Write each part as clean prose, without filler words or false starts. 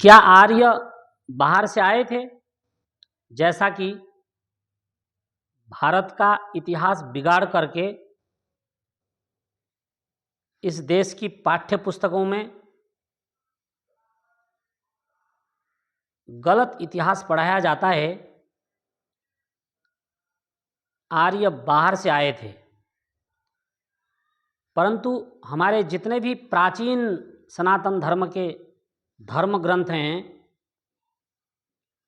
क्या आर्य बाहर से आए थे? जैसा कि भारत का इतिहास बिगाड़ करके इस देश की पाठ्य पुस्तकों में गलत इतिहास पढ़ाया जाता है। आर्य बाहर से आए थे, परंतु हमारे जितने भी प्राचीन सनातन धर्म के धर्म ग्रंथ हैं,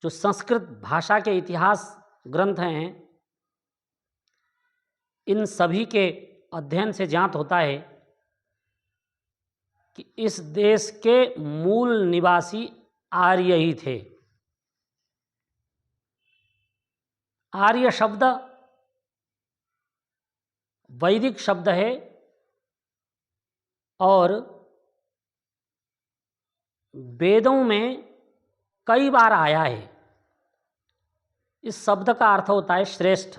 जो संस्कृत भाषा के इतिहास ग्रंथ हैं, इन सभी के अध्ययन से ज्ञात होता है कि इस देश के मूल निवासी आर्य ही थे। आर्य शब्द वैदिक शब्द है और वेदों में कई बार आया है। इस शब्द का अर्थ होता है श्रेष्ठ।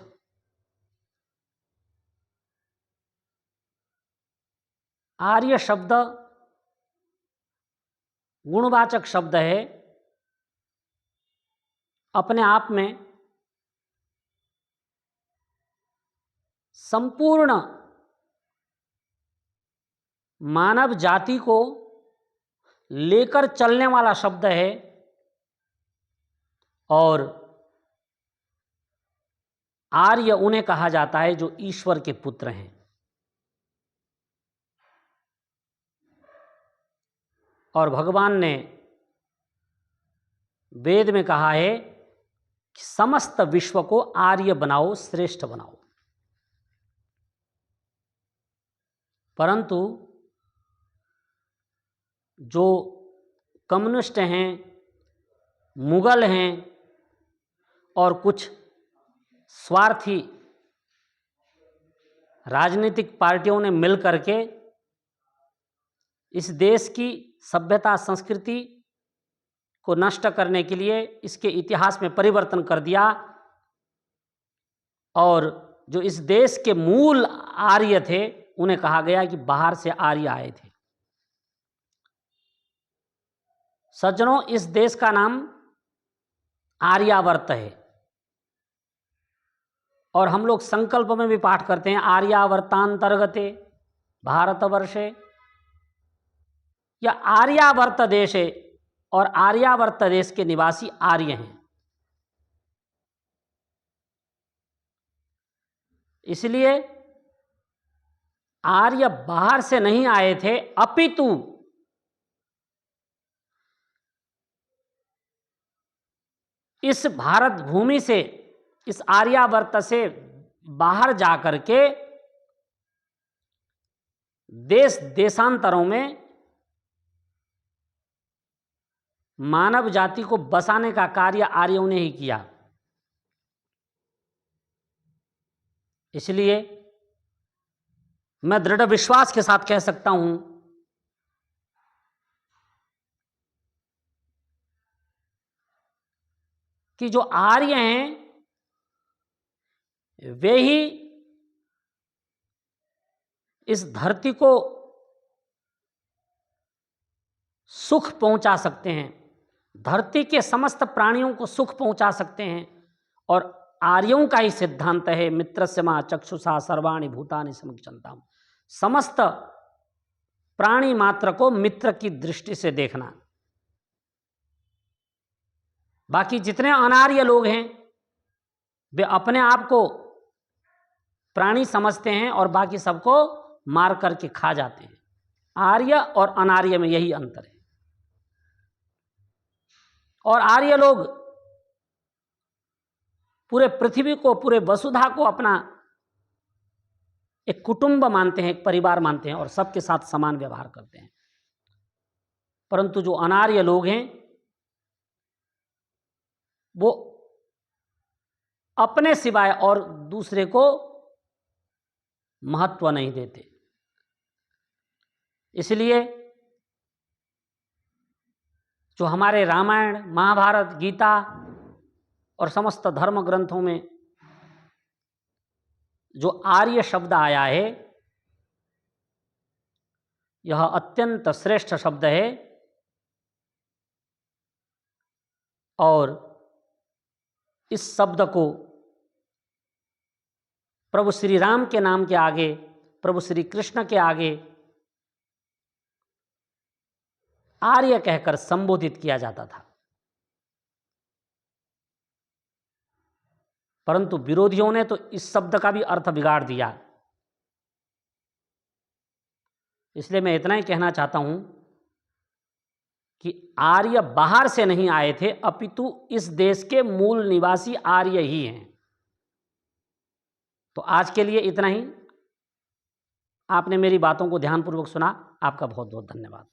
आर्य शब्द गुणवाचक शब्द है, अपने आप में संपूर्ण मानव जाति को लेकर चलने वाला शब्द है और आर्य उन्हें कहा जाता है जो ईश्वर के पुत्र हैं। और भगवान ने वेद में कहा है कि समस्त विश्व को आर्य बनाओ, श्रेष्ठ बनाओ। परंतु जो कम्युनिस्ट हैं, मुगल हैं और कुछ स्वार्थी राजनीतिक पार्टियों ने मिल करके इस देश की सभ्यता संस्कृति को नष्ट करने के लिए इसके इतिहास में परिवर्तन कर दिया और जो इस देश के मूल आर्य थे उन्हें कहा गया कि बाहर से आर्य आए थे। सज्जनों, इस देश का नाम आर्यावर्त है और हम लोग संकल्प में भी पाठ करते हैं आर्यावर्तांतर्गते भारतवर्षे, या आर्यावर्त देश है और आर्यावर्त देश के निवासी आर्य हैं। इसलिए आर्य बाहर से नहीं आए थे, अपितु इस भारत भूमि से, इस आर्यावर्त से बाहर जाकर के देश देशांतरों में मानव जाति को बसाने का कार्य आर्यों ने ही किया। इसलिए मैं दृढ़ विश्वास के साथ कह सकता हूं कि जो आर्य हैं वे ही इस धरती को सुख पहुंचा सकते हैं, धरती के समस्त प्राणियों को सुख पहुंचा सकते हैं। और आर्यों का ही सिद्धांत है मित्रस्य मा चक्षुषा सर्वाणि भूतानि समुच्चन्ताम्, समस्त प्राणी मात्र को मित्र की दृष्टि से देखना। बाकी जितने अनार्य लोग हैं वे अपने आप को प्राणी समझते हैं और बाकी सबको मार करके खा जाते हैं। आर्य और अनार्य में यही अंतर है। और आर्य लोग पूरे पृथ्वी को, पूरे वसुधा को अपना एक कुटुंब मानते हैं, एक परिवार मानते हैं और सबके साथ समान व्यवहार करते हैं। परंतु जो अनार्य लोग हैं वो अपने सिवाय और दूसरे को महत्व नहीं देते। इसलिए जो हमारे रामायण, महाभारत, गीता और समस्त धर्म ग्रंथों में जो आर्य शब्द आया है, यह अत्यंत श्रेष्ठ शब्द है और इस शब्द को प्रभु श्री राम के नाम के आगे, प्रभु श्री कृष्ण के आगे आर्य कहकर संबोधित किया जाता था। परंतु विरोधियों ने तो इस शब्द का भी अर्थ बिगाड़ दिया। इसलिए मैं इतना ही कहना चाहता हूं कि आर्य बाहर से नहीं आए थे, अपितु इस देश के मूल निवासी आर्य ही हैं। तो आज के लिए इतना ही। आपने मेरी बातों को ध्यानपूर्वक सुना, आपका बहुत बहुत धन्यवाद।